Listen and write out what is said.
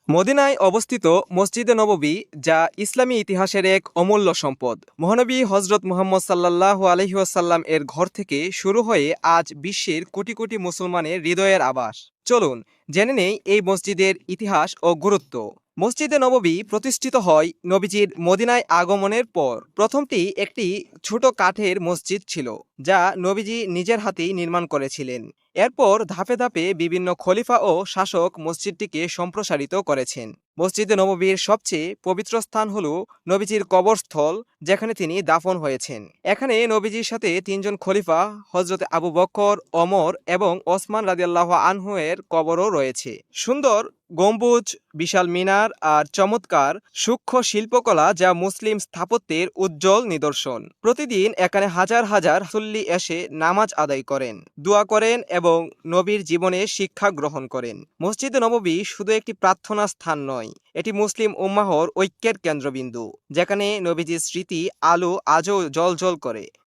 মদিনায় অবস্থিত মসজিদে নববী, যা ইসলামী ইতিহাসের এক অমূল্য সম্পদ। মহানবী হজরত মুহাম্মদ সাল্লাল্লাহু আলাইহি ওয়াসাল্লাম এর ঘর থেকে শুরু হয়ে আজ বিশ্বের কোটি কোটি মুসলমানের হৃদয়ের আবাস। চলুন জেনে নেই এই মসজিদের ইতিহাস ও গুরুত্ব। মসজিদে নববী প্রতিষ্ঠিত হয় নবীজির মদিনায় আগমনের পর। প্রথমটি একটি ছোট কাঠের মসজিদ ছিল, যা নবীজি নিজের হাতেই নির্মাণ করেছিলেন। এরপর ধাপে ধাপে বিভিন্ন খলিফা ও শাসক মসজিদটিকে সম্প্রসারিত করেছেন। মসজিদে নববীর সবচেয়ে পবিত্র স্থান হল নবীজির কবরস্থল, যেখানে তিনি দাফন হয়েছেন। এখানে নবীজির সাথে তিনজন খলিফা হযরত আবু বকর, ওমর এবং ওসমান রাদিয়াল্লাহু আনহু এর কবরও রয়েছে। সুন্দর গম্বুজ, বিশাল মিনার আর চমৎকার সূক্ষ্ম শিল্পকলা, যা মুসলিম স্থাপত্যের উজ্জ্বল নিদর্শন। প্রতিদিন এখানে হাজার হাজার মুসল্লি এসে নামাজ আদায় করেন, দোয়া করেন এবং নবীর জীবনে শিক্ষা গ্রহণ করেন। মসজিদে নববী শুধু একটি প্রার্থনা স্থান নয়, এটি মুসলিম উম্মাহর ঐক্যের কেন্দ্রবিন্দু, যেখানে নবীজির স্মৃতি আলো আজও জ্বলজ্বল করে।